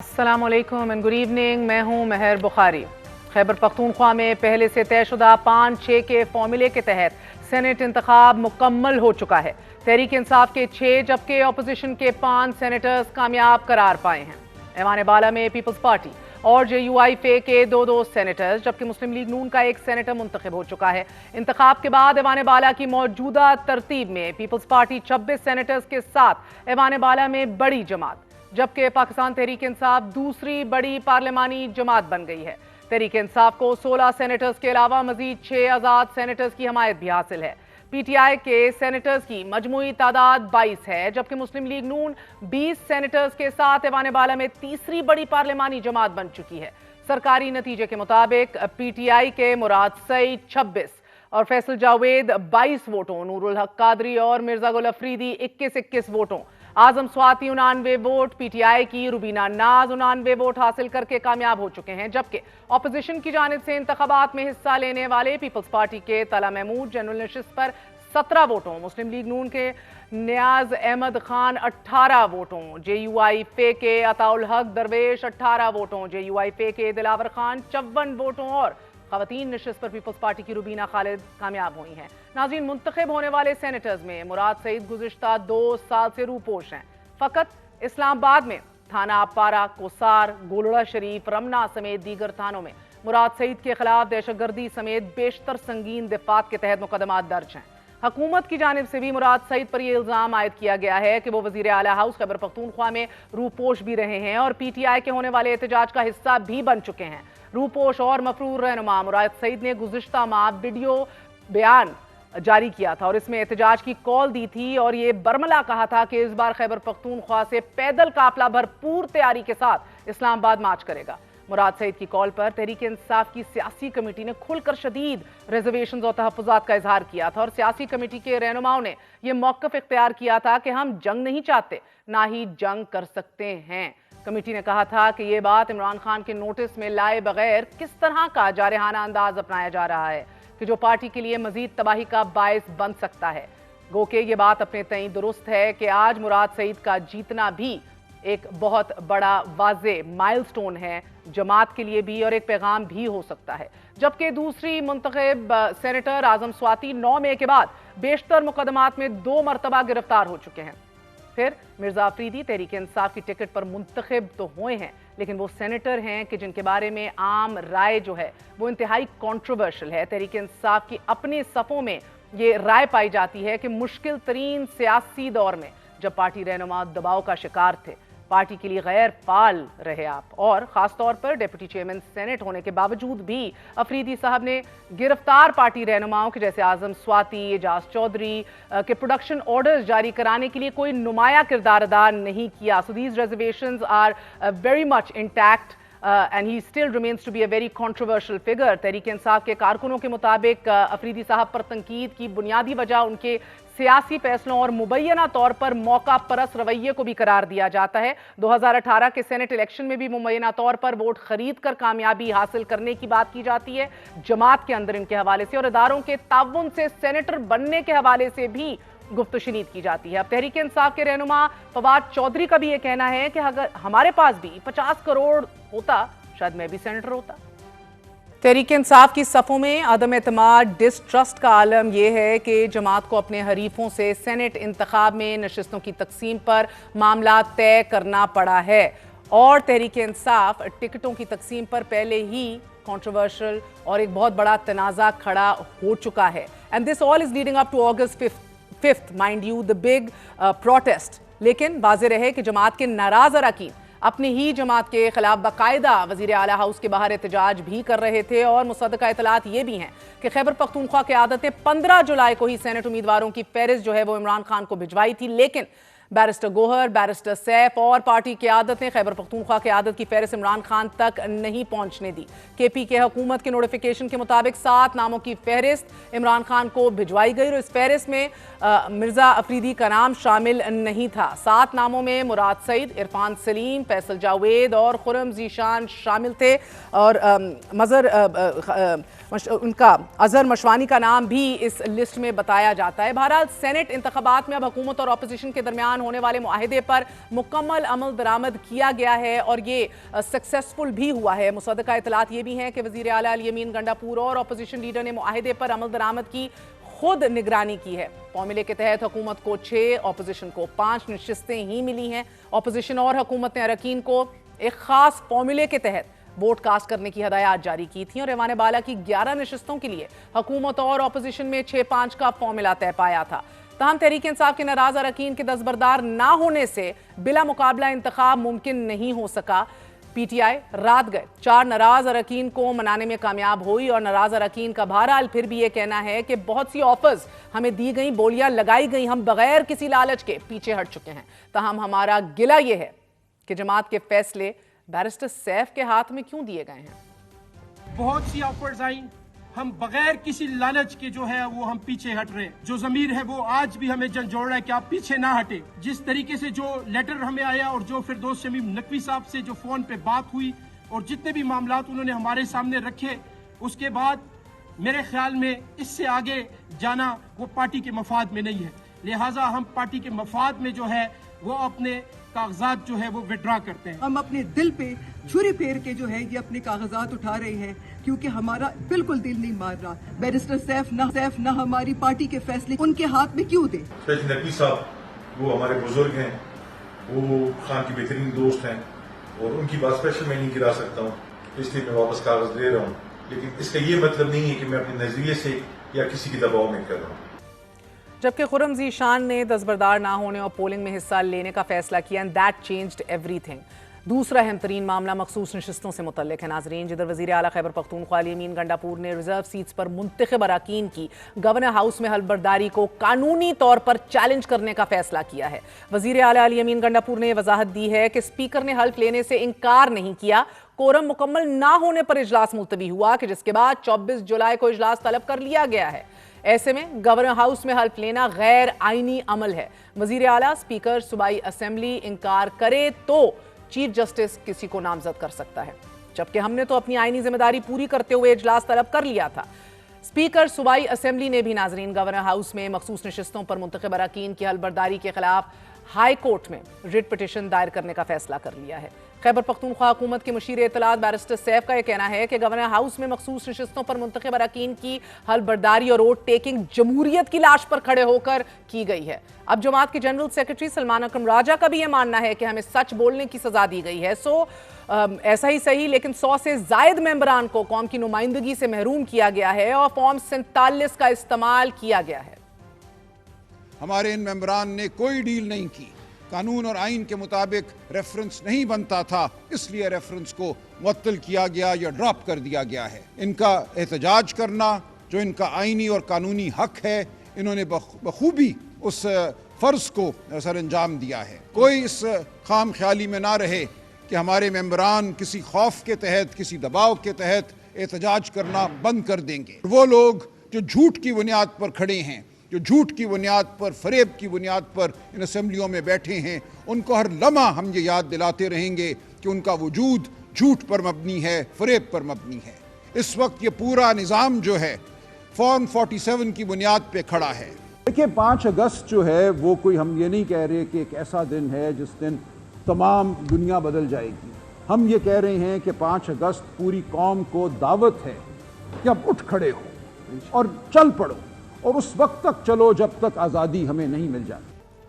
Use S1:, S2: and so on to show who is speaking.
S1: अस्सलाम वालेकुम and good evening. मैं हूं महर बुखारी। खैबर पख्तूनख्वा में पहले से तयशुदा 5-6 के फॉर्मूले के तहत सेनेट इंतखाब मुकम्मल हो चुका है। तहरीक इंसाफ के 6 जबकि अपोजिशन के 5 सेनेटर्स कामयाब करार पाए हैं। ऐवान बाला में पीपल्स पार्टी और JUIF के 2 सेनेटर्स जबकि मुस्लिम लीग नून का 1 सेनेटर मुंतखब हो चुका है। इंतखाब के बाद ऐवान बाला की मौजूदा तरतीब में पीपल्स पार्टी 26 सेनेटर्स के साथ ऐवान बाला में बड़ी जमात, जबकि पाकिस्तान तहरीक इंसाफ दूसरी बड़ी पार्लिमानी जमात बन गई है। तहरीक इंसाफ को 16 सेनेटर्स के अलावा मजीद 6 आजाद सेनेटर्स की हमायत भी हासिल है। PTI के सेनेटर्स की मजमूई तादाद 22 है, जबकि मुस्लिम लीग नून 20 सेनेटर्स के साथ ऐवान बाला में तीसरी बड़ी पार्लिमानी जमात बन चुकी है। सरकारी नतीजे के मुताबिक PTI के मुराद सईद 26 और फैसल जावेद 22 वोटों, नूरुल हक कादरी और मिर्जा गुल अफरीदी 21-21 वोटों, आजम स्वाति 89 वोट, PTI की रुबीना नाज 89 वोट हासिल करके कामयाब हो चुके हैं। जबकि ऑपोजिशन की जानिब से इंतखाबात में हिस्सा लेने वाले पीपल्स पार्टी के तला महमूद जनरल नशिस्त पर 17 वोटों, मुस्लिम लीग नून के नियाज अहमद खान 18 वोटों, JUIF के अताउल हक दरवेश 18 वोटों, JUIF के दिलावर खान 54 वोटों और खवातीन नशिस्त पर पीपल्स पार्टी की रुबीना खालिद कामयाब हुई हैं। नाज़रीन, मुंतखब होने वाले सेनेटर्स में मुराद सईद गुज़िश्ता 2 साल से रूपोश हैं। फ़कत इस्लामाबाद में थाना पारा, कोसार, गोलड़ा शरीफ, रमना समेत दीगर थानों में मुराद सईद के खिलाफ दहशतगर्दी समेत बेशतर संगीन दफात के तहत मुकदमात दर्ज हैं। हुकूमत की जानिब से भी मुराद सईद पर यह इल्ज़ाम आयद किया गया है कि वो वज़ीर आला हाउस खैबर पख्तूनख्वा में रूपोश भी रहे हैं और PTI के होने वाले एहतजाज का हिस्सा भी बन चुके हैं। रूपोश और मफरूर रहनुमा मुराद सईद ने गुज़िश्ता माह वीडियो बयान जारी किया था और इसमें एहतजाज की कॉल दी थी और ये बरमला कहा था कि इस बार खैबर पख्तूनख्वा से पैदल काफिला भरपूर तैयारी के साथ इस्लामाबाद मार्च करेगा। मुराद सईद की कॉल पर तहरीक इंसाफ की सियासी कमेटी ने खुलकर शदीद रिजर्वेशंस और तहफ़्फ़ुज़ात का इजहार किया था और सियासी कमेटी के रहनुमाओं ने यह मौक़िफ़ इख्तियार किया था कि हम जंग नहीं चाहते, ना ही जंग कर सकते हैं। कमेटी ने कहा था कि यह बात इमरान खान के नोटिस में लाए बगैर किस तरह का जारहाना अंदाज अपनाया जा रहा है कि जो पार्टी के लिए मजीद तबाही का बायस बन सकता है। गो के ये बात अपने तईं दुरुस्त है कि आज मुराद सईद का जीतना भी एक बहुत बड़ा वाज़े माइलस्टोन है जमात के लिए भी और एक पैगाम भी हो सकता है। जबकि दूसरी मुंतखब सेनेटर आजम स्वाति 9 मई के बाद बेशतर मुकदमात में 2 मरतबा गिरफ्तार हो चुके हैं। फिर मिर्जा अफरीदी तहरीक इंसाफ की टिकट पर मुंतखब तो हुए हैं, लेकिन वो सेनेटर हैं कि जिनके बारे में आम राय जो है वो इंतहाई कॉन्ट्रोवर्शियल है। तहरीक इंसाफ की अपने सफ़ों में ये राय पाई जाती है कि मुश्किल तरीन सियासी दौर में जब पार्टी रहनुमा दबाव का शिकार थे, पार्टी के लिए गैर फाल रहे आप, और ख़ास तौर पर डिप्टी चेयरमैन सेनेट होने के बावजूद भी अफरीदी साहब ने गिरफ्तार पार्टी रहनुमाओं के जैसे आजम स्वाति, एजाज चौधरी के प्रोडक्शन ऑर्डर्स जारी कराने के लिए कोई नुमाया किरदार अदा नहीं किया। So these reservations are very much intact and he still remains to be a very controversial figure. Tehreek Insaf के कारकुनों के मुताबिक अफरीदी साहब पर तनकीद की बुनियादी वजह उनके सियासी फैसलों और मुबैना तौर पर मौका परस्त रवैये को भी करार दिया जाता है। 2018 के सेनेट इलेक्शन में भी मुबैना तौर पर वोट खरीद कर कामयाबी हासिल करने की बात की जाती है जमात के अंदर इनके हवाले से, और इदारों के ताउन से सेनेटर बनने के हवाले से भी गुफ्तशनीद की जाती है। अब तहरीक इंसाफ के रहनुमा फवाद चौधरी का भी ये कहना है कि अगर हमारे पास भी 50 करोड़ होता शायद मैं भी सेनेटर होता। तहरीक इंसाफ की सफ़ों में अदम एतमाद, डिस्ट्रस्ट का आलम यह है कि जमात को अपने हरीफों से सेनेट इंतखाब में नशिस्तों की तकसीम पर मामला तय करना पड़ा है और तहरीक इंसाफ टिकटों की तकसीम पर पहले ही कॉन्ट्रोवर्शियल और एक बहुत बड़ा तनाज़ा खड़ा हो चुका है। And this all is leading up to August 5th, mind you, the big protest. लेकिन वाज़ेह रहे कि जमात के नाराज़ अरकान अपनी ही जमात के खिलाफ बाकायदा वज़ीर आला हाउस के बाहर एहतजाज भी कर रहे थे और मुसद्दका इतलात ये भी हैं कि खैबर पख्तूनख्वा की आदत ने 15 जुलाई को ही सेनेट उम्मीदवारों की फहरिस्त जो है वो इमरान खान को भिजवाई थी, लेकिन बैरिस्टर गोहर, बैरिस्टर सैफ और पार्टी की आदत ने खैबर पख्तूनख्वा की आदत की फहरिस्त इमरान खान तक नहीं पहुंचने दी। KP के हुकूमत के नोटिफिकेशन के मुताबिक 7 नामों की फहरिस्त इमरान खान को भिजवाई गई और इस फहरिस्त में मिर्जा अफरीदी का नाम शामिल नहीं था। 7 नामों में मुराद सईद, इरफान सलीम, फैसल जावेद और खुरम जीशान शामिल थे और उनका अजहर मशवानी का नाम भी इस लिस्ट में बताया जाता है। बहरहाल सेनेट इंतखाबात में अब हुकूमत और अपोजिशन के दरमियान दौरान होने वाले मुआहिदे पर मुकम्मल अमल दरामद किया गया है और ये सक्सेसफुल भी हुआ है। मुसद्दका इतलात ये भी हैं कि वज़ीर आला अल यमीन गंडापुर और अपोजिशन लीडर ने मुआहिदे पर अमल दरामद की खुद निगरानी की है। फॉर्मूले के तहत हुकूमत को 6, अपोजिशन को 5 नशिस्तें ही मिली हैं। अपोजिशन और हुकूमत ने अरकान को एक खास फॉर्मूले के तहत वोट कास्ट करने की हदायत जारी की थी और ऐवान बाला की 11 नशिस्तों के लिए हुकूमत और अपोजिशन में 6-5 का फॉर्मूला तय पाया था। तहम तहरीक इंसाफ के नाराज अरकान के दस्तबरदार ना होने से बिला मुकाबला इंतखाब मुमकिन नहीं हो सका। पीटीआई रात गए 4 नाराज अरकान को मनाने में कामयाब हुई और नाराज अरकान का बहरहाल फिर भी ये कहना है कि बहुत सी ऑफर्स हमें दी गई, बोलियां लगाई गई, हम बगैर किसी लालच के पीछे हट चुके हैं। तहम हमारा गिला यह है कि जमात के फैसले बैरिस्टर सैफ के हाथ में क्यों दिए गए हैं।
S2: बहुत सी ऑफर्स आई, हम बगैर किसी लालच के जो है वो हम पीछे हट रहे हैं। जो जमीर है वो आज भी हमें जोड़ रहा है कि आप पीछे ना हटे। जिस तरीके से जो लेटर हमें आया और जो फिरदौस शमीम नकवी साहब से जो फोन पे बात हुई और जितने भी मामलात उन्होंने हमारे सामने रखे, उसके बाद मेरे ख्याल में इससे आगे जाना वो पार्टी के मफाद में नहीं है। लिहाजा हम पार्टी के मफाद में जो है वो अपने कागजात जो है वो विड्रॉ करते हैं।
S3: हम अपने दिल पे छुरी फेर के जो है ये अपने कागजात उठा रहे हैं क्योंकि हमारा बिल्कुल दिल नहीं मार रहा। बैरिस्टर सैफ ना हमारी पार्टी के फैसले उनके हाथ में क्यों दे।
S4: नकवी साहब वो हमारे बुजुर्ग हैं, वो खान की बेहतरीन दोस्त हैं और उनकी बात स्पेशल मैं नहीं गिरा सकता हूँ, इसलिए मैं वापस कागज दे रहा हूँ। लेकिन इसका ये मतलब नहीं है कि मैं अपने नजरिए से या किसी के दबाव में कर रहा हूँ।
S1: जबकि खुर्रम ज़ीशान ने दस्तबरदार ना होने और पोलिंग में हिस्सा लेने का फैसला किया एंड दैट चेंज्ड एवरीथिंग। दूसरा अहम तरीन मामला मखसूस नशिस्तों से मुतल्लिक है। नाजरीन, जिधर वज़ीर आला खैबर पख्तूनख्वा अल यमीन गंडापुर ने रिजर्व सीट्स पर मुंतखब अरकान की गवर्नर हाउस में हलबर्दारी को कानूनी तौर पर चैलेंज करने का फैसला किया है। वज़ीर आला अल यमीन गंडापुर ने वजाहत दी है कि स्पीकर ने हल्फ लेने से इनकार नहीं किया। कोरम मुकम्मल ना होने पर इजलास मुलतवी हुआ कि जिसके बाद 24 जुलाई को इजलास तलब कर लिया गया है। ऐसे में गवर्नर हाउस में हल्फ लेना गैर आईनी अमल है। वजीर आला स्पीकर सूबाई असेंबली इनकार करे तो चीफ जस्टिस किसी को नामजद कर सकता है, जबकि हमने तो अपनी आईनी जिम्मेदारी पूरी करते हुए इजलास तलब कर लिया था। स्पीकर सूबाई असेंबली ने भी नाजरीन गवर्नर हाउस में मखसूस नशिस्तों पर मुंतखब अरकान की हलबर्दारी के खिलाफ हाई कोर्ट में रिट पिटिशन दायर करने का फैसला कर लिया है। खैबर पख्तूनख्वा हुकूमत के मुशीर इत्तलात बैरिस्टर सैफ का यह कहना है कि गवर्नर हाउस में मखसूस नशिस्तों पर मुंतखब अरकान की हलबर्दारी और वोट टेकिंग जमहूरियत की लाश पर खड़े होकर की गई है। अब जमात के जनरल सेक्रेटरी सलमान अकरम राजा का भी यह मानना है कि हमें सच बोलने की सजा दी गई है। ऐसा ही सही, लेकिन 100 से जायद मेंबरान को कौम की नुमाइंदगी से महरूम किया गया है और फॉर्म 47 का इस्तेमाल किया गया है।
S5: हमारे इन मेंबरान ने कोई डील नहीं की, कानून और आइन के मुताबिक रेफरेंस नहीं बनता था, इसलिए रेफरेंस को मुअत्तल किया गया या ड्रॉप कर दिया गया है। इनका एहतजाज करना जो इनका आइनी और कानूनी हक है, इन्होंने बखूबी उस फर्ज को सर अंजाम दिया है। कोई इस खाम ख्याली में ना रहे कि हमारे मेंबरान किसी खौफ के तहत, किसी दबाव के तहत एहतजाज करना बंद कर देंगे। वो लोग जो झूठ की बुनियाद पर खड़े हैं, जो झूठ की बुनियाद पर, फरेब की बुनियाद पर इन असेंबलियों में बैठे हैं, उनको हर लम्हा हम ये याद दिलाते रहेंगे कि उनका वजूद झूठ पर मबनी है, फरेब पर मबनी है। इस वक्त ये पूरा निज़ाम जो है फॉर्म 47 की बुनियाद पे खड़ा है।
S6: देखिए 5 अगस्त जो है वो कोई हम ये नहीं कह रहे कि एक ऐसा दिन है जिस दिन तमाम दुनिया बदल जाएगी। हम ये कह रहे हैं कि 5 अगस्त पूरी कौम को दावत है कि अब उठ खड़े हो और चल पड़ो, और उस वक्त तक चलो जब तक आज़ादी हमें नहीं मिल जाती।